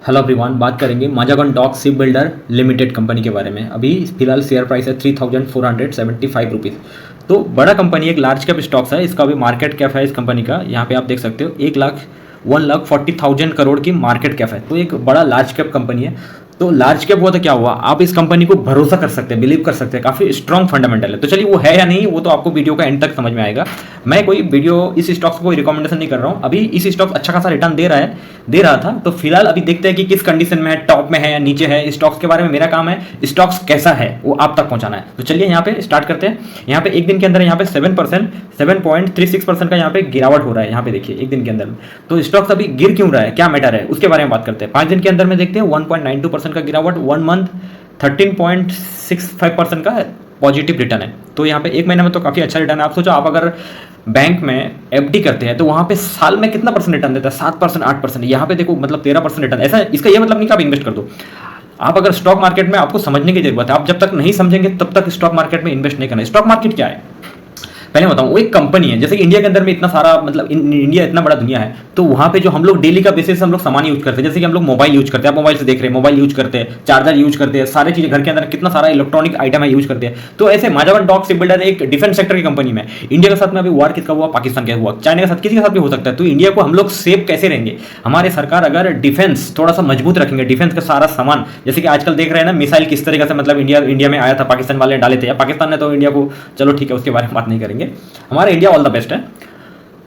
Hello everyone, बात करेंगे Mazagon dock shipbuilder limited company के बारे में। अभी फिलहाल शेयर प्राइस है 3475 रुपीज़। तो बड़ा कंपनी, एक लार्ज कैप स्टॉक्स है। इसका अभी मार्केट कैप है इस कंपनी का, यहाँ पे आप देख सकते हो 1,40,000 करोड़ की मार्केट कैप है। तो एक बड़ा लार्ज कैप कंपनी है। तो लार्ज कैप हुआ तो क्या हुआ, आप इस कंपनी को भरोसा कर सकते हैं, बिलीव कर सकते हैं, काफी स्ट्रॉन्ग फंडामेंटल है। तो चलिए वो है या नहीं वो तो आपको वीडियो का एंड तक समझ में आएगा। मैं कोई वीडियो इस स्टॉक्स को कोई रिकमेंडेशन नहीं कर रहा हूँ। अभी इस स्टॉक अच्छा खासा रिटर्न दे रहा था। तो फिलहाल अभी देखते हैं कि किस कंडीशन में है, टॉप में है या नीचे है। स्टॉक्स के बारे में मेरा काम है स्टॉक्स कैसा है वो आप तक पहुंचाना है। तो चलिए यहाँ पे स्टार्ट करते हैं। यहाँ पे एक दिन के अंदर यहाँ पे 7.36% का यहाँ पे गिरावट हो रहा है। यहाँ पे देखिए एक दिन के अंदर में। तो स्टॉक्स अभी गिर क्यों रहा है, क्या मैटर है, उसके बारे में बात करते हैं। 5 दिन के अंदर में देखते हैं 1.92% का गिरावट, 1 मंथ 13.65% का पॉजिटिव रिटर्न है। तो यहाँ पे एक महीने में तो काफ़ी अच्छा रिटर्न है। आप सोचो, आप अगर बैंक में एफडी करते हैं तो वहाँ पे साल में कितना परसेंट रिटर्न देता है, 7%, 8%। यहाँ पे देखो मतलब 13% रिटर्न। ऐसा इसका ये मतलब नहीं कि आप इन्वेस्ट कर दो। आप अगर स्टॉक मार्केट में, आपको समझने की जरूरत है। आप जब तक नहीं समझेंगे तब तक स्टॉक मार्केट में इन्वेस्ट नहीं करना। स्टॉक मार्केट क्या है पहले बताऊं। वो एक कंपनी है, जैसे कि इंडिया के अंदर में इतना सारा, मतलब इंडिया इतना बड़ा दुनिया है। तो वहाँ पे जो हम लोग डेली का बेसिस हम लोग सामान यूज करते हैं, जैसे कि हम लोग मोबाइल यूज करते हैं, आप मोबाइल से देख रहे हैं, मोबाइल यूज करते हैं, चार्जर यूज करते हैं, सारी चीजें घर के अंदर कितना सारा इलेक्ट्रॉनिक आइटम है यूज करते हैं। तो ऐसे माजागन डॉक शिप बिल्डर एक डिफेंस सेक्टर की कंपनी में, इंडिया के साथ में अभी वार किसका हुआ, पाकिस्तान का हुआ, चाइना के साथ, किसी के साथ भी हो सकता है। तो इंडिया को हम लोग सेफ कैसे रहेंगे, हमारे सरकार अगर डिफेंस थोड़ा सा मजबूत रखेंगे, डिफेंस का सारा सामान, जैसे कि आजकल देख रहे हैं ना, मिसाइल किस तरीके से मतलब इंडिया में आया था, पाकिस्तान वाले डाले थे, या पाकिस्तान ने तो इंडिया को, चलो ठीक है उसके बारे में बात नहीं करेंगे, हमारा इंडिया ऑल द बेस्ट है।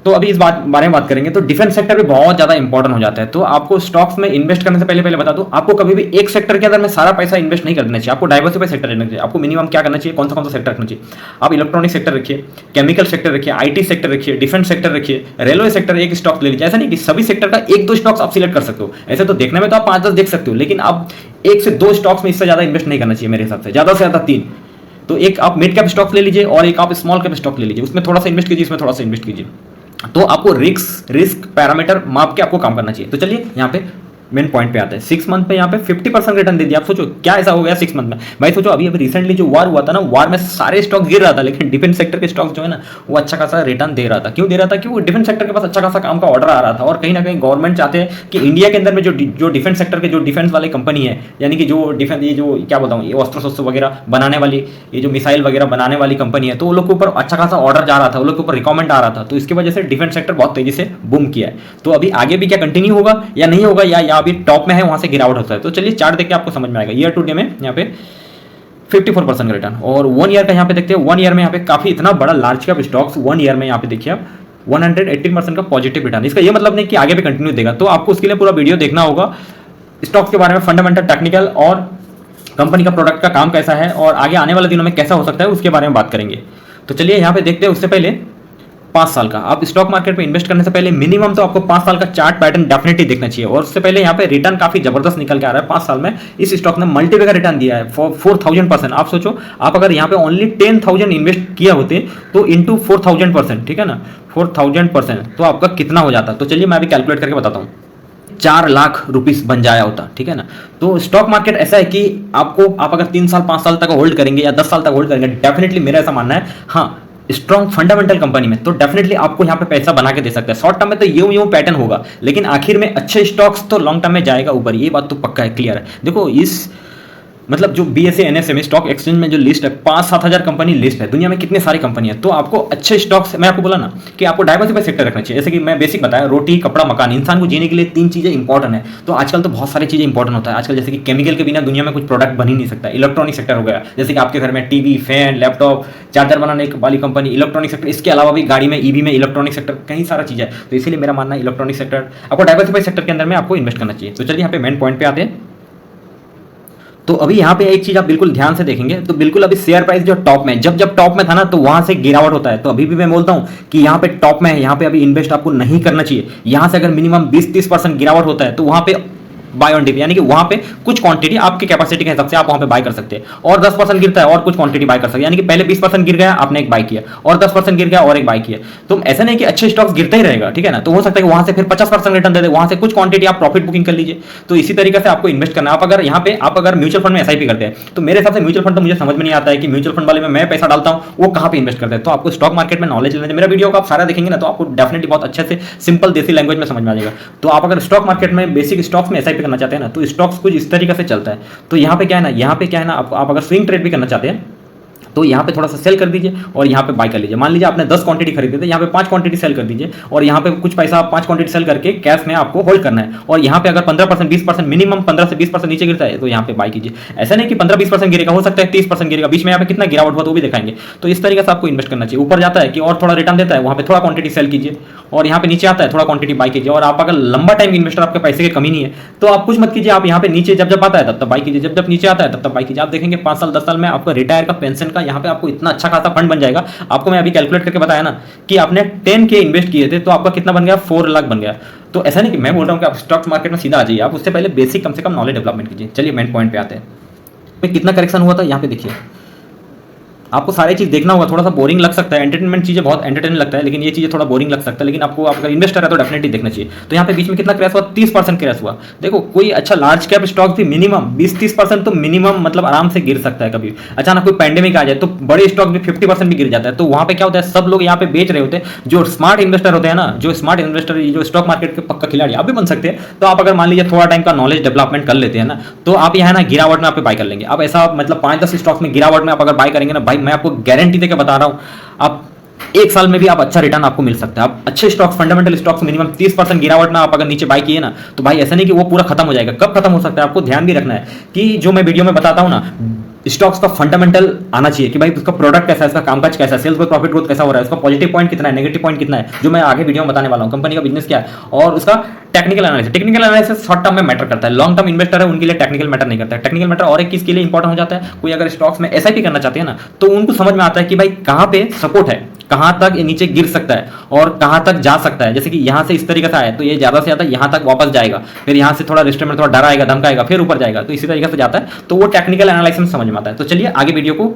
तो अभी इस बारे में बात करेंगे। तो डिफेंस सेक्टर भी बहुत ज्यादा इंपॉर्टेंट हो जाता है। तो आपको स्टॉक्स में इन्वेस्ट करने से पहले बता दूं, आपको कभी भी एक सेक्टर के अंदर में सारा पैसा इन्वेस्ट नहीं करना चाहिए। आपको डाइवर्सिफाई सेक्टर रखना चाहिए। आपको मिनिमम क्या करना चाहिए, कौन सा सेक्टर रखना चाहिए। आप इलेक्ट्रॉनिक सेक्टर रखिए, केमिकल सेक्टर रखिए, आईटी सेक्टर रखिए, डिफेंस सेक्टर रखिए, रेलवे सेक्टर एक स्टॉक ले लीजिए। ऐसा नहीं कि सभी सेक्टर का 1-2 स्टॉक्स आप सिलेक्ट कर सकते हो। ऐसे तो देखने में तो आप 5-10 देख सकते हो, लेकिन आप 1 से 2 स्टॉक्स में इससे ज्यादा इन्वेस्ट नहीं करना चाहिए मेरे हिसाब से, ज्यादा 3। तो एक आप मिड कैप स्टॉक ले लीजिए और एक आप स्मॉल कैप स्टॉक ले लीजिए, उसमें थोड़ा सा इन्वेस्ट कीजिए, इसमें थोड़ा सा इन्वेस्ट कीजिए। तो आपको रिस्क पैरामीटर माप के आपको काम करना चाहिए। तो चलिए यहाँ पे मेन पॉइंट पे आते हैं। 6 मंथ पे यहाँ पे 50% रिटर्न दे दिया। आप सोचो क्या ऐसा हो गया 6 मंथ में। भाई सोचो अभी रिसेंटली जो वार हुआ था ना, वार में सारे स्टॉक गिर रहा था, लेकिन डिफेंस सेक्टर के स्टॉक जो है ना वो अच्छा खासा रिटर्न दे रहा था। क्यों दे रहा था, क्योंकि डिफेंस सेक्टर के पास अच्छा खासा काम का ऑर्डर आ रहा था। और कहीं ना कहीं गवर्नमेंट चाहते हैं कि इंडिया के अंदर में जो डिफेंस सेक्टर के जो डिफेंस वाली कंपनी है, यानी कि जो डिफेंस, ये जो क्या बताऊँ, ये अस्त्र शस्त्र वगैरह बनाने वाली, ये जो मिसाइल वगैरह बनाने वाली कंपनी है, तो वो लोग के ऊपर अच्छा खासा ऑर्डर जा रहा था, वो लोग के ऊपर रिकमेंड आ रहा था। तो इसकी वजह से डिफेंस सेक्टर बहुत तेजी से बूम किया है। तो अभी आगे भी क्या कंटिन्यू होगा या नहीं होगा, या अभी टॉप में है वहां से गिरावट होता है। तो चलिए चार्ट देख के आपको समझ में आएगा। ईयर टू डे में यहाँ पे 54% का रिटर्न, और 1 ईयर का यहाँ पे देखते हैं। 1 ईयर में यहाँ पे काफी इतना बड़ा लार्ज कैप स्टॉक्स 1 ईयर में यहाँ पे देखिए आप 118% का पॉजिटिव रिटर्न। इसका ये मतलब नहीं कि आगे भी कंटिन्यू देगा। तो आपको उसके लिए पूरा वीडियो देखना होगा, स्टॉक्स के बारे में फंडामेंटल, टेक्निकल और कंपनी का प्रोडक्ट का काम कैसा है और आगे आने वाले दिनों में कैसा हो सकता है उसके बारे में बात करेंगे। तो चलिए यहाँ पे देखते हैं। उससे पहले 5 साल का, आप स्टॉक मार्केट में इन्वेस्ट करने से पहले मिनिमम तो आपको 5 साल का चार्ट पैटर्न डेफिनेटली देखना चाहिए। और उससे पहले यहाँ पे रिटर्न काफी जबरदस्त निकल के आ रहा है। 5 साल में इस स्टॉक ने मल्टीपल का रिटर्न दिया है 4000%। आप सोचो, आप अगर यहाँ पे ओनली 10,000 इन्वेस्ट किया होते तो इंटू 4000%, ठीक है ना, 4000%, तो आपका कितना हो जाता। तो चलिए मैं अभी कैलकुलेट करके बताता हूँ। 4 लाख रुपीस बन जाया होता, ठीक है ना। तो स्टॉक मार्केट ऐसा है कि आप अगर 3 साल 5 साल तक होल्ड करेंगे या 10 साल तक होल्ड करेंगे, डेफिनेटली मेरा ऐसा मानना है, हाँ, स्ट्रॉन्ग फंडामेंटल कंपनी में, तो डेफिनेटली आपको यहाँ पे पैसा बना के दे सकता है। शॉर्ट टर्म में तो यूं पैटर्न होगा, लेकिन आखिर में अच्छे स्टॉक्स तो लॉन्ग टर्म में जाएगा ऊपर, ये बात तो पक्का है, क्लियर है। देखो इस मतलब जो BSE NSE स्टॉक एक्सचेंज में जो लिस्ट है, 5-7 हजार कंपनी लिस्ट है, दुनिया में कितनी सारी कंपनी है। तो आपको अच्छे स्टॉक्स, मैं आपको बोला ना कि आपको डाइवर्सिफाई सेक्टर रखना चाहिए। जैसे कि मैं बेसिक बताया, रोटी, कपड़ा, मकान। इंसान को जीने के लिए 3 चीजें इंपॉर्टेंट है। तो आजकल तो बहुत सारी चीजें इंपॉर्टेंट होता है आजकल, जैसे कि केमिकल के बिना दुनिया में कुछ प्रोडक्ट बन ही नहीं सकता। इलेक्ट्रॉनिक सेक्टर हो गया, जैसे कि आपके घर में टीवी, फैन, लैपटॉप, चार्जर बनाने वाली कंपनी, इलेक्ट्रॉनिक सेक्टर। इसके अलावा भी गाड़ी में, EV में इलेक्ट्रॉनिक सेक्टर, कई सारा चीज है। तो इसीलिए मेरा मानना है इलेक्ट्रॉनिक सेक्टर, आपको डाइवर्सिफाई सेक्टर के अंदर में आपको इन्वेस्ट करना चाहिए। तो चलिए यहाँ पे मेन पॉइंट पे आते हैं। तो अभी यहाँ पे एक चीज आप बिल्कुल ध्यान से देखेंगे, तो बिल्कुल अभी शेयर प्राइस जो टॉप में, जब टॉप में था ना, तो वहां से गिरावट होता है। तो अभी भी मैं बोलता हूं कि यहाँ पे टॉप में है, यहाँ पे अभी इन्वेस्ट आपको नहीं करना चाहिए। यहां से अगर मिनिमम 20-30% गिरावट होता है तो वहां पे बाय ऑन डिप, यानी कि वहां पे कुछ क्वांटिटी आपकी कैपेसिटी के हिसाब से आप वहां पे बाय कर सकते हैं। और 10% गिरता है और कुछ क्वांटिटी बाय कर सकते हैं, यानी कि पहले 20% गिर गया, आपने एक बाय किया, और 10% गिर गया और एक बाय किया। तो ऐसा नहीं कि अच्छे स्टॉक्स गिरता ही रहेगा, ठीक है ना। तो हो सकता है कि वहां से फिर 50% रिटर्न दे दे, वहां से कुछ क्वांटिटी आप प्रॉफिट बुकिंग कर लीजिए। तो इसी तरीके से आपको इन्वेस्ट करना है। आप अगर यहाँ पे आप अगर म्यूचुअल फंड में SIP करते हैं, तो मेरे हिसाब से म्यूचुअल फंड तो मुझे समझ में नहीं आता है कि म्यूचुअल फंड वाले में मैं पैसा डालता हूँ वो कहाँ पे इन्वेस्ट करते हैं। तो आपको स्टॉक मार्केट में नॉलेज लेना है। मेरा वीडियो को आप सारा देखेंगे ना, तो आपको डेफिनेटली बहुत अच्छे से सिंपल देसी लैंग्वेज में समझ में आ जाएगा। तो आप अगर स्टॉक मार्केट में बेसिक स्टॉक्स में SIP ट्रेड करना चाहते हैं ना, तो स्टॉक्स कुछ इस तरीके से चलता है। तो यहाँ पे क्या है ना, आप अगर स्विंग ट्रेड भी करना चाहते हैं तो यहाँ पे थोड़ा सा सेल कर दीजिए और यहाँ पे बाय कर लीजिए। मान लीजिए आपने 10 क्वांटिटी खरीदे थे, यहाँ पे 5 क्वांटिटी सेल कर दीजिए और यहाँ पे कुछ पैसा 5 क्वांटिटी सेल करके कैश में आपको होल्ड करना है। और यहाँ पे अगर 15% 20% मिनिमम 15 से 20% नीचे गिरता है तो यहाँ पे बाय कीजिए। ऐसा नहीं कि 15-20% गिरेगा, हो सकता है 30% गिरेगा, बीच में यहाँ पे कितना गिरावट हुआ तो वो भी दिखाएंगे। तो इस तरीके से आपको इन्वेस्ट करना चाहिए। ऊपर जाता है कि और थोड़ा रिटर्न देता है, वहाँ पे थोड़ा क्वांटिटी सेल कीजिए और यहाँ पे नीचे आता है थोड़ा क्वांटिटी बाय कीजिए। और आप अगर लंबा टाइम इन्वेस्टर, आपके पैसे की कमी नहीं है तो आप कुछ मत कीजिए, आप यहाँ पे नीचे जब आता है तब बाय कीजिए, जब नीचे आता है तब बाय कीजिए। आप देखेंगे 5 साल 10 साल में आपका रिटायर का, पेंशन का, यहाँ पे आपको इतना अच्छा खासा फंड बन जाएगा। आपको मैं अभी कैलकुलेट करके बताया ना कि आपने 10K इन्वेस्ट किए थे तो आपका कितना बन गया, 4 लाख बन गया। तो ऐसा नहीं कि मैं बोल रहा हूँ कि आप स्टॉक मार्केट में सीधा आ जाइए, आप उससे पहले बेसिक कम से कम नॉलेज डेवलपमेंट कीजिए। चलिए मेन पॉइंट पे आते हैं। कितना करेक्शन हुआ था यहाँ पे देखिए, आपको सारी चीज़ देखना होगा। थोड़ा सा बोरिंग लग सकता है, एंटरटेनमेंट चीज़ें बहुत एंटरटेनिंग लगता है, लेकिन ये चीज़ें थोड़ा बोरिंग लग सकता है, लेकिन आपको, आप अगर इन्वेस्टर है तो डेफिनेटली देखना चाहिए। तो यहाँ पे बीच में कितना क्रैश हुआ, 30% क्रैश हुआ। देखो कोई अच्छा लार्ज कैप स्टॉक भी मिनिमम 20-30% तो मिनिमम मतलब आराम से गिर सकता है। कभी अचानक कोई पैंडेमिक आ जाए तो बड़े स्टॉक भी 50% भी गिर जाता है। तो वहाँ पे क्या होता है, सब लोग यहाँ पे बेच रहे होते हैं। जो स्मार्ट इन्वेस्टर होते हैं ना, जो स्मार्ट इन्वेस्टर, जो स्टॉक मार्केट के पक्का खिलाड़ी आप भी बन सकते हैं। तो आप अगर मान लीजिए थोड़ा टाइम का नॉलेज डेवलपमेंट कर लेते हैं ना, तो आप यहाँ ना गिरावट में आप बाय कर लेंगे। आप ऐसा मतलब 5-10 स्टॉक्स में गिरावट में आप अगर बाय करेंगे ना भाई, मैं आपको गारंटी देकर बता रहा हूं, आप 1 साल में भी आप अच्छा रिटर्न आपको मिल सकता है। आप अच्छे स्टॉक्स, फंडामेंटल स्टॉक्स मिनिमम 30% गिरावट में आप अगर नीचे बाय किए ना, तो भाई ऐसा नहीं कि वो पूरा खत्म हो जाएगा। कब खत्म हो सकता है आपको ध्यान भी रखना है कि जो मैं वीडियो में बताता हूं ना, स्टॉक्स का फंडामेंटल आना चाहिए कि भाई उसका प्रोडक्ट कैसा है, इसका कामकाज कैसा है, सेल्स ग्रोथ, प्रॉफिट ग्रोथ कैसा हो रहा है, उसका पॉजिटिव पॉइंट कितना है, नेगेटिव पॉइंट कितना है, जो मैं आगे वीडियो में बताने वाला हूं। कंपनी का बिजनेस क्या है और उसका टेक्निकल एनालिसिस शॉर्ट टर्म में मैटर करता है। लॉन्ग टर्म इन्वेस्टर है उनके लिए टेक्निकल मैटर नहीं करता है। टेक्निकल मैटर और एक किस के लिए इंपॉर्टेंट हो जाता है, कोई अगर स्टॉक्स में एसआईपी करना चाहते हैं ना, तो उनको समझ में आता है कि भाई कहां पे सपोर्ट है, कहां तक ये नीचे गिर सकता है और कहां तक जा सकता है। जैसे कि यहां से इस तरीके से आया तो ये ज्यादा से ज्यादा यहां तक वापस जाएगा, फिर यहां से थोड़ा रिस्ट्रेंट में थोड़ा डर आएगा, धमकाएगा, फिर ऊपर जाएगा, तो इसी तरीके से जाता है। तो वो टेक्निकल एनालिसिस में समझ में आता है। तो चलिए आगे वीडियो को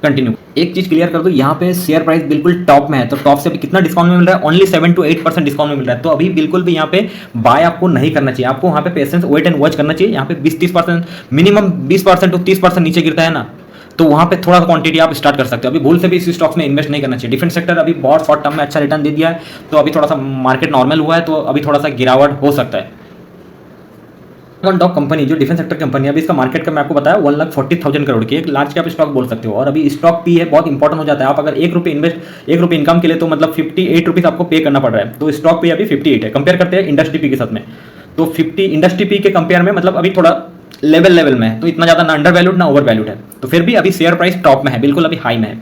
कंटिन्यू। एक चीज क्लियर कर दो, यहाँ पे शेयर प्राइस बिल्कुल टॉप में है, तो टॉप से अभी कितना डिस्काउंट में मिल रहा है, ओनली 7 to 8% डिस्काउंट में मिल रहा है। तो अभी बिल्कुल भी यहाँ पे बाय आपको नहीं करना चाहिए, आपको वहाँ पे पेशेंस, वेट एंड वॉच करना चाहिए। यहाँ पे 20-30% मिनिमम 20% to 30% नीचे गिरता है ना, तो वहाँ पे थोड़ा क्वांटिटी आप स्टार्ट कर सकते हो। अभी भूल से भी इस स्टॉक्स में इन्वेस्ट नहीं करना चाहिए। डिफेंस सेक्टर अभी बहुत शॉर्ट टर्म में अच्छा रिटर्न दे दिया है, तो अभी थोड़ा सा मार्केट नॉर्मल हुआ है, तो अभी थोड़ा सा गिरावट हो सकता है। डॉक कंपनी जो डिफेंस सेक्टर कंपनी है, अभी इसका मार्केट का मैं आपको बताया 1,40,000 करोड़ की, एक लार्ज कैप स्टॉक बोल सकते हो। और अभी स्टॉक पी है बहुत इंपॉर्टेंट हो जाता है। आप अगर 1 रुपये इनकम के लिए तो मतलब 58 रुपीज़ आपको पे करना पड़ रहा है। तो स्टॉक पे अभी 58 है। कंपेयर करते हैं इंडस्ट्री पी के साथ में, तो 50 इंडस्ट्री पी के कंपेयर में मतलब अभी थोड़ा लेवल में है, तो इतना ज़्यादा ना अंडर वैल्यूड ना ओवर वैल्यूड है। तो फिर भी अभी शेयर प्राइस टॉप में है, बिल्कुल अभी हाई में है।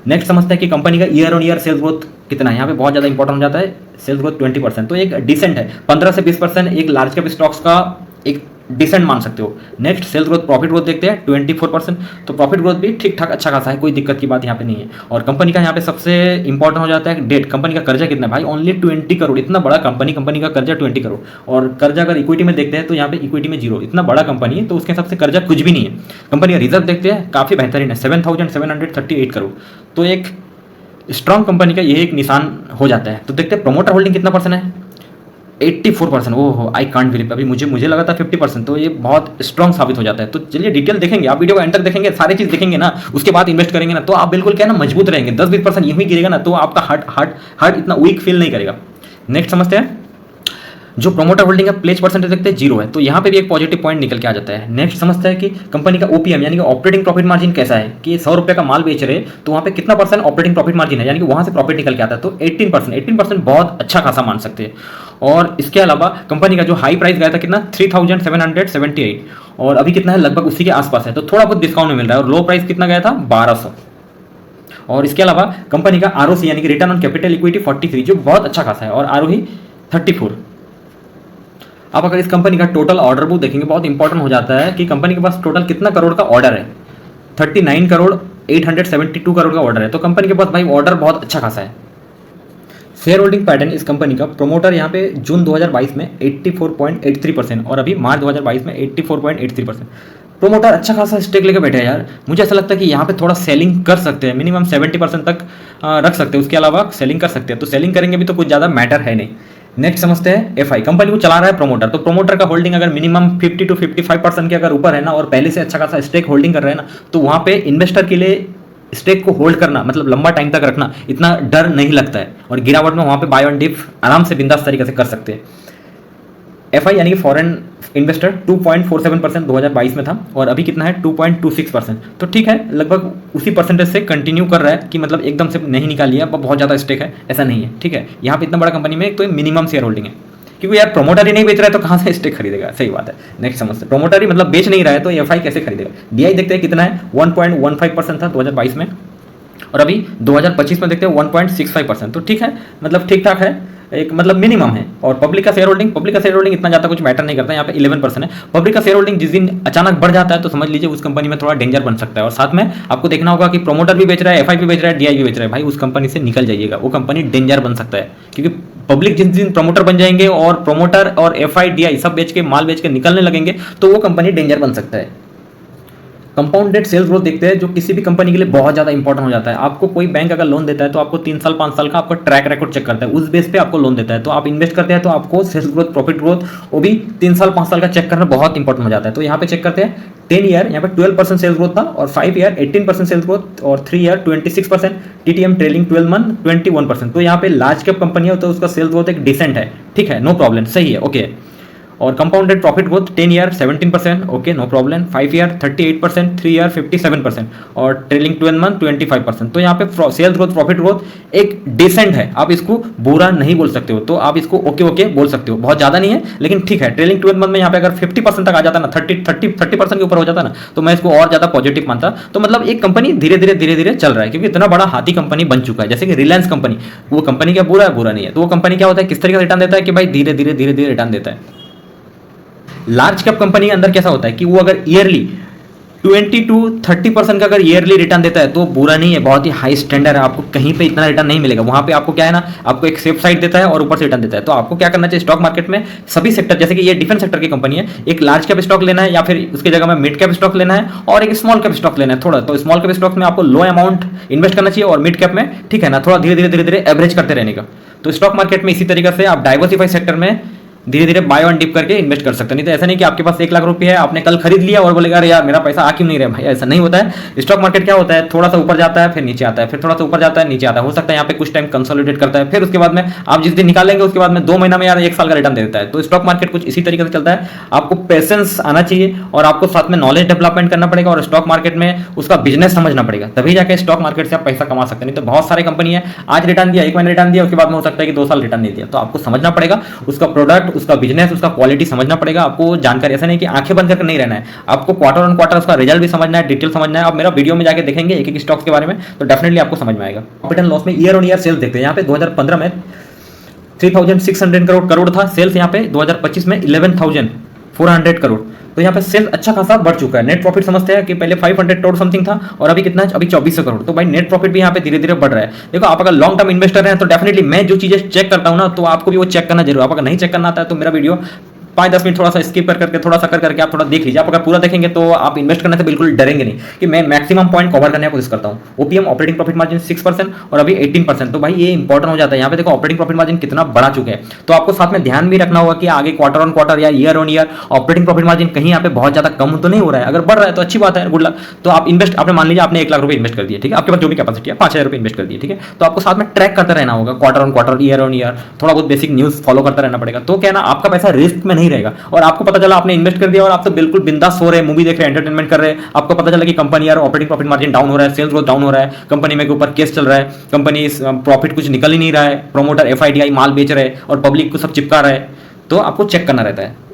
नेक्स्ट समझते हैं कि कंपनी का year on year sales growth कितना है। यहाँ पे बहुत ज़्यादा इंपॉर्टेंट हो जाता है सेल्स ग्रोथ 20%, तो एक डिसेंट है। 15 से 20% एक लार्ज कैप स्टॉक्स का एक डिसेंट मान सकते हो। Next sales growth, profit growth देखते हैं 24%, तो प्रॉफिट ग्रोथ भी ठीक ठाक अच्छा खासा है, कोई दिक्कत की बात यहाँ पे नहीं है। और कंपनी का यहाँ पे सबसे इंपॉर्टेंट हो जाता है डेट। कंपनी का कर्जा कितना है भाई, ओनली 20 करोड़। इतना बड़ा कंपनी का कर्जा 20 करोड़। और कर्जा अगर इक्विटी में देखते हैं तो यहाँ पे इक्विटी में 0। इतना बड़ा कंपनी है तो उसके हिसाब से कर्जा कुछ भी नहीं है। कंपनी का रिजर्व देखते हैं काफ़ी बेहतरीन है, 7,738 करोड़। तो एक स्ट्रॉन्ग कंपनी का यही एक निशान हो जाता है। तो देखते हैं प्रोमोटर होल्डिंग कितना परसेंट है, 84%। ओहो, आई कांट बिलीव, अभी मुझे लगा था 50%, तो ये बहुत स्ट्रॉन्ग साबित हो जाता है। तो चलिए डिटेल देखेंगे, आप वीडियो को एंड तक देखेंगे, सारी चीज़ देखेंगे ना, उसके बाद इन्वेस्ट करेंगे ना, तो आप बिल्कुल क्या ना मजबूत रहेंगे। 10-20% यूं ही गिरेगा ना तो आपका हार्ट इतना वीक फील नहीं करेगा। नेक्स्ट समझते हैं, जो प्रोमोटर होल्डिंग है प्लेज परसेंटेज देखते हैं 0 है, तो यहाँ पे भी एक पॉजिटिव पॉइंट निकल के आ जाता है। नेक्स्ट समझते हैं कि कंपनी का ओपीएम यानी कि ऑपरेटिंग प्रॉफिट मार्जिन कैसा है, कि 100 रुपये का माल बेच रहे तो वहाँ पे कितना परसेंट ऑपरेटिंग प्रॉफिट मार्जिन है, यानी कि वहाँ से प्रॉफिट निकल के आता है। तो 18% बहुत अच्छा खासा मान सकते हैं। और इसके अलावा कंपनी का जो हाई प्राइस गया था कितना, 3,778, और अभी कितना है, लगभग उसी के आसपास है, तो थोड़ा बहुत डिस्काउंट में मिल रहा है। और लो प्राइस कितना गया था, 1200। और इसके अलावा कंपनी का आरओसी यानी कि रिटर्न ऑन कैपिटल इक्विटी 43, जो बहुत अच्छा खासा है, और आरओई 34। आप अगर इस कंपनी का टोटल ऑर्डर बुक देखेंगे, बहुत इंपॉर्टेंट हो जाता है कि कंपनी के पास टोटल कितना करोड़ का ऑर्डर है, 39 करोड़ 872 करोड़ का ऑर्डर है। तो कंपनी के पास भाई ऑर्डर बहुत अच्छा खासा है। शेयर होल्डिंग पैटर्न इस कंपनी का, प्रोमोटर यहाँ पे जून 2022 में 84.83% और अभी मार्च 2022 में 84.83%। प्रोमोटर अच्छा खासा स्टेक लेके बैठे हैं यार। मुझे ऐसा लगता है कि यहाँ पे थोड़ा सेलिंग कर सकते हैं, मिनिमम 70% तक रख सकते हैं, उसके अलावा सेलिंग कर सकते हैं। तो सेलिंग करेंगे भी तो कुछ ज़्यादा मैटर है नहीं। नेक्स्ट समझते हैं एफआई, कंपनी को चला रहा है प्रोमोटर, तो प्रोमोटर का होल्डिंग अगर मिनिमम 50 to 55% के अगर ऊपर है ना, और पहले से अच्छा खासा स्टेक होल्डिंग कर रहे हैं ना, तो वहाँ पे इन्वेस्टर के लिए स्टेक को होल्ड करना मतलब लंबा टाइम तक रखना इतना डर नहीं लगता है। और गिरावट में वहाँ पे बाय ऑन डिप आराम से बिंदास तरीके से कर सकते हैं। FI यानी कि फॉरेन इन्वेस्टर 2.47% 2022 में था और अभी कितना है 2.26%। तो ठीक है, लगभग उसी परसेंटेज से कंटिन्यू कर रहा है कि मतलब एकदम से नहीं निकाल लिया, बहुत ज़्यादा स्टेक है ऐसा नहीं है। ठीक है, यहाँ पे इतना बड़ा कंपनी में तो मिनिमम शेयर होल्डिंग है, क्योंकि यार प्रोमोटर ही नहीं बेच रहा है तो कहाँ से स्टेक खरीदेगा। सही बात है। नेक्स्ट समझते, प्रोमोटर ही मतलब बेच नहीं रहा है तो FI कैसे खरीदेगा। DI देखते हैं कितना है, 1.15% था 2022 में और अभी 2025 में देखते हैं 1.65%। तो ठीक है, मतलब ठीक ठाक है, एक मतलब मिनिमम है। और पब्लिक का शेयर होल्डिंग इतना ज़्यादा कुछ मैटर नहीं करता है, यहाँ पे 11% है। पब्लिक का शेयर होल्डिंग जिस दिन अचानक बढ़ जाता है तो समझ लीजिए उस कंपनी में थोड़ा डेंजर बन सकता है। और साथ में आपको देखना होगा कि प्रोमोटर भी बेच रहा है, FI भी बेच रहा है, DI भी बेच रहा है, भाई उस कंपनी से निकल जाइएगा, वो कंपनी डेंजर बन सकता है। क्योंकि पब्लिक जिस दिन प्रमोटर बन जाएंगे और प्रोमोटर और FI DI सब बेच के माल बेच के निकलने लगेंगे तो वो कंपनी डेंजर बन सकता है। कंपाउंडेड सेल्स ग्रोथ देखते हैं, जो किसी भी कंपनी के लिए बहुत ज़्यादा इंपॉर्टेंट हो जाता है। आपको कोई बैंक अगर लोन देता है तो आपको 3 साल 5 साल का आपको ट्रैक रिकॉर्ड चेक करता है, उस बेस पे आपको लोन देता है। तो आप इन्वेस्ट करते हैं तो आपको सेल्स ग्रोथ, प्रॉफिट ग्रोथ वो भी 3 साल 5 साल का चेक करना बहुत इंपॉर्टेंट हो जाता है। तो यहाँ पे चेक करते हैं 10 ईयर यहाँ पे 12% सेल्स ग्रोथ था और 5 ईयर 18% सेल्स ग्रोथ और 3 ईयर 26%, TTM ट्रेलिंग 12 मंथ 21%। तो यहाँ पे लार्ज कैप कंपनी है तो उसका सेल्स ग्रोथ एक डिसेंट है, ठीक है, नो प्रॉब्लम, सही है, ओके। और compounded profit growth 10 year 17%, okay, no problem. 5 year 38%, 3 year 57% और ट्रेलिंग 12 मंथ 25%। तो यहाँ पे सेल्स ग्रोथ, प्रॉफिट ग्रोथ एक डिसेंट है, आप इसको बुरा नहीं बोल सकते हो, तो आप इसको ओके ओके बोल सकते हो। बहुत ज़्यादा नहीं है लेकिन ठीक है। ट्रेलिंग 12 मंथ में यहाँ पे अगर 50% तक आ जाता ना, 30% के ऊपर हो जाता ना, तो मैं इसको और ज़्यादा पॉजिटिव मानता। तो मतलब एक कंपनी धीरे धीरे चल रहा है, क्योंकि इतना बड़ा हाथी कंपनी बन चुका है। जैसे कि रिलायंस कंपनी, वो कंपनी क्या बुरा है? बुरा नहीं है। तो वो कंपनी क्या होता है, किस तरीके से रिटर्न देता है कि भाई धीरे धीरे रिटर्न देता है। लार्ज कैप कंपनी के अंदर कैसा होता है कि वो अगर ईयरली 20 to 30% का अगर ईयरली रिटर्न देता है तो बुरा नहीं है, बहुत ही हाई स्टैंडर्ड है। आपको कहीं पे इतना रिटर्न नहीं मिलेगा। वहां पे आपको क्या है ना, आपको एक सेफ साइड देता है और ऊपर से रिटर्न देता है। तो आपको क्या करना चाहिए, स्टॉक मार्केट में सभी सेक्टर, जैसे कि ये डिफेंस सेक्टर की कंपनी है, एक लार्ज कैप स्टॉक लेना है या फिर उसकी जगह में मिड कैप स्टॉक लेना है और एक स्मॉल कैप स्टॉक लेना है थोड़ा। तो स्मॉल कैप स्टॉक में आपको लो अमाउंट इन्वेस्ट करना चाहिए और मिड कैप में, ठीक है ना, थोड़ा धीरे धीरे एवरेज करते रहने का। तो स्टॉक मार्केट में इसी तरीके से आप डाइवर्सिफाई सेक्टर में धीरे धीरे बाय ऑन डिप करके इन्वेस्ट कर सकते हैं। नहीं तो ऐसा नहीं कि आपके पास 1 लाख रुपए है, आपने कल खरीद लिया और बोलेगा अरे यार मेरा पैसा आ क्यों नहीं रहा भाई, ऐसा नहीं होता है। स्टॉक मार्केट क्या होता है, थोड़ा सा ऊपर जाता है फिर नीचे आता है, फिर थोड़ा सा ऊपर जाता है नीचे आता है। हो सकता है यहाँ पे कुछ टाइम कंसोलिडेट करता है, फिर उसके बाद में आप जिस दिन निकालेंगे उसके बाद में 2 महीना में यार 1 साल का रिटर्न दे देता है। तो स्टॉक मार्केट कुछ इसी तरीके से चलता है। आपको पेशेंस आना चाहिए और आपको साथ में नॉलेज डेवलपमेंट करना पड़ेगा और स्टॉक मार्केट में उसका बिजनेस समझना पड़ेगा, तभी जाके स्टॉक मार्केट से आप पैसा कमा सकते हैं। नहीं तो बहुत सारी कंपनी है, आज रिटर्न दिया, 1 महीने रिटर्न दिया, उसके बाद में हो सकता है कि 2 साल रिटर्न नहीं दिया। तो आपको समझना पड़ेगा उसका प्रोडक्ट, उसका बिजनेस, उसका क्वालिटी समझना पड़ेगा। आपको जानकारी, ऐसा नहीं कि आंखें बंद करके नहीं रहना है, आपको क्वार्टर ऑन क्वार्टर उसका रिजल्ट भी समझना है, डिटेल समझना है। आप मेरा वीडियो में जाके देखेंगे एक एक स्टॉक्स के बारे में तो डेफिनेटली आपको समझ में आएगा। प्रॉफिट एंड लॉस में ईयर ऑन ईयर सेल्स देखते हैं। यहाँ पे 2015 में 3600 करोड़ था सेल्स, यहाँ पे 2025 में 11,400 करोड़। तो यहाँ पे सेल्स अच्छा खासा बढ़ चुका है। नेट प्रॉफिट समझते हैं कि पहले 500 करोड़ समथिंग था और अभी कितना है, अभी 2400 करोड़। तो भाई नेट प्रॉफिट भी यहाँ पे धीरे धीरे बढ़ रहा है। देखो आप अगर लॉन्ग टर्म इन्वेस्टर हैं तो डेफिनेटली मैं जो चीजें चेक करता हूँ ना, तो आपको भी वो चेक करना जरूर। आप अगर नहीं चेक करना आता है तो मेरा वीडियो 5-10 मिनट थोड़ा सा स्किप करके थोड़ा सा करके आप थोड़ा देख लीजिए। आप अगर पूरा देखेंगे तो आप इन्वेस्ट करने से बिल्कुल डरेंगे नहीं, कि मैं मैक्सिमम पॉइंट कवर करने की कोशिश करता हूँ। ओपीएम ऑपरेटिंग प्रॉफिट मार्जिन 6% और अभी 18%। तो भाई ये इंपॉर्टेंट हो जाता है। यहाँ पे देखो ऑपरेटिंग प्रॉफिट मार्जिन कितना बढ़ा चुके हैं। तो आपको साथ में ध्यान भी रखना होगा कि आगे क्वार्टर ऑन क्वार्टर या year on year operating profit margin कहीं यहाँ पे बहुत ज्यादा कम तो नहीं हो रहा है। अगर बढ़ रहा है तो अच्छी बात है, गुड लक। तो आप इन्वेस्ट, आपने मान लीजिए आपने 1 लाख रुपए इन्वेस्ट कर दिए, ठीक है, आपके पास जो भी कैपेसिटी है 5,000 रुपए इन्वेस्ट कर दिए, ठीक है। तो आपको साथ में ट्रैक करते रहना होगा, quarter on quarter, year on year, थोड़ा बहुत बेसिक न्यूज फॉलो करता रहना पड़ेगा। तो क्या ना, आपका पैसा रिस्क में नहीं रहेगा और आपको पता चला आपने इन्वेस्ट कर दिया और आप तो बिल्कुल बिंदास सो रहे, मूवी देख रहे, एंटरटेनमेंट कर रहे, आपको पता चला कि कंपनी यार ऑपरेटिंग प्रॉफिट मार्जिन डाउन हो रहा है, सेल्स ग्रोथ डाउन हो रहा है, कंपनी में के ऊपर केस चल रहा है, कंपनी प्रॉफिट कुछ निकल ही नहीं रहा है, प्रोमोटर FIDI माल बेच रहे और पब्लिक को सब चिपका रहा है। तो आपको चेक करना रहता है।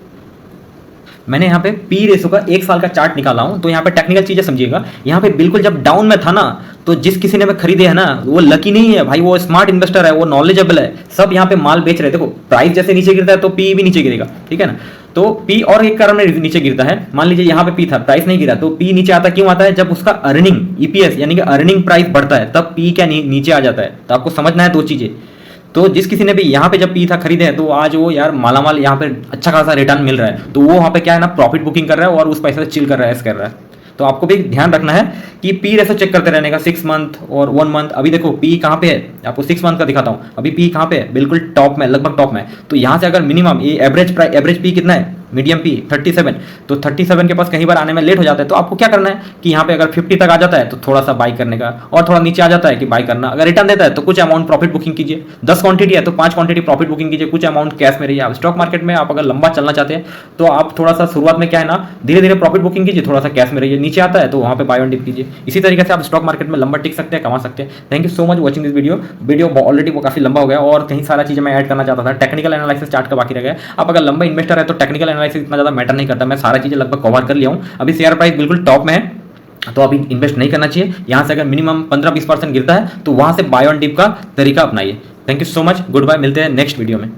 मैंने यहाँ पे पी रेशो का 1 साल का चार्ट निकाला हूँ। तो यहाँ पे टेक्निकल चीजें समझिएगा। यहाँ पे बिल्कुल जब डाउन में था ना, तो जिस किसी ने मैं खरीदे है ना, वो लकी नहीं है भाई, वो स्मार्ट इन्वेस्टर है, वो नॉलेजेबल है। सब यहाँ पे माल बेच रहे हैं। देखो प्राइस जैसे नीचे गिरता है तो पी भी नीचे गिरेगा, ठीक है ना। तो पी और एक कारण में नीचे गिरता है। मान लीजिए यहाँ पे पी था, प्राइस नहीं गिरा, तो पी नीचे आता क्यों आता है, जब उसका अर्निंग EPS यानी कि अर्निंग प्राइस बढ़ता है तब पी क्या नीचे आ जाता है। तो आपको समझना है 2 चीजें। तो जिस किसी ने भी यहाँ पे जब पी था खरीदे हैं तो आज वो यार मालामाल, यहाँ पे अच्छा खासा रिटर्न मिल रहा है, तो वो वहाँ पे क्या है ना, प्रॉफिट बुकिंग कर रहा है और उस पैसे से चिल कर रहा है, ऐसा कर रहा है। तो आपको भी ध्यान रखना है कि पी रेशो चेक करते रहने का, 6 मंथ और 1 मंथ। अभी देखो पी कहाँ पे है, आपको 6 मंथ का दिखाता हूँ। अभी पी कहाँ पे है, बिल्कुल टॉप में, लगभग टॉप में। तो यहाँ से अगर मिनिमम ये एवरेज पी कितना है, मीडियम पी 37, तो 37 के पास कहीं बार आने में लेट हो जाता है। तो आपको क्या करना है कि यहाँ पे अगर 50 तक आ जाता है तो थोड़ा सा बाई करने का, और थोड़ा नीचे आ जाता है कि बाई करना। अगर रिटर्न देता है तो कुछ अमाउंट प्रॉफिट बुकिंग कीजिए, 10 क्वांटिटी है तो 5 क्वांटिटी प्रॉफिट बुकिंग कीजिए, कुछ अमाउंट कैश में रहिए। आप स्टॉक मार्केट में आप अगर लंबा चलना चाहते हैं तो आप थोड़ा सा शुरुआत में क्या है ना, धीरे धीरे प्रॉफिट बुकिंग कीजिए, थोड़ा सा कैश में रहिए, नीचे आता है तो वहाँ पे बाय ऑन डिप कीजिए। इसी तरीके से आप स्टॉक मार्केट में लंबा टिक सकते हैं, कमा सकते हैं। Thank you so much watching this video already वो काफी लंबा हो गया और कहीं सारा चीजें मैं ऐड करना चाहता था। टेक्निकल एनालिसिस चार्ट का बाकी रह गया। आप अगर लंबा इन्वेस्टर है तो टेक्निकल एनालिसिस इतना ज्यादा मैटर नहीं करता, मैं सारा चीजें लगभग कवर कर लिया हूँ। अभी शेयर प्राइस बिल्कुल टॉप में है तो अभी इन्वेस्ट नहीं करना चाहिए। यहां से अगर मिनिमम 15-20% गिरता है तो वहां से बाय ऑन डिप का तरीका अपनाइए। Thank you so much, goodbye, मिलते हैं नेक्स्ट वीडियो में।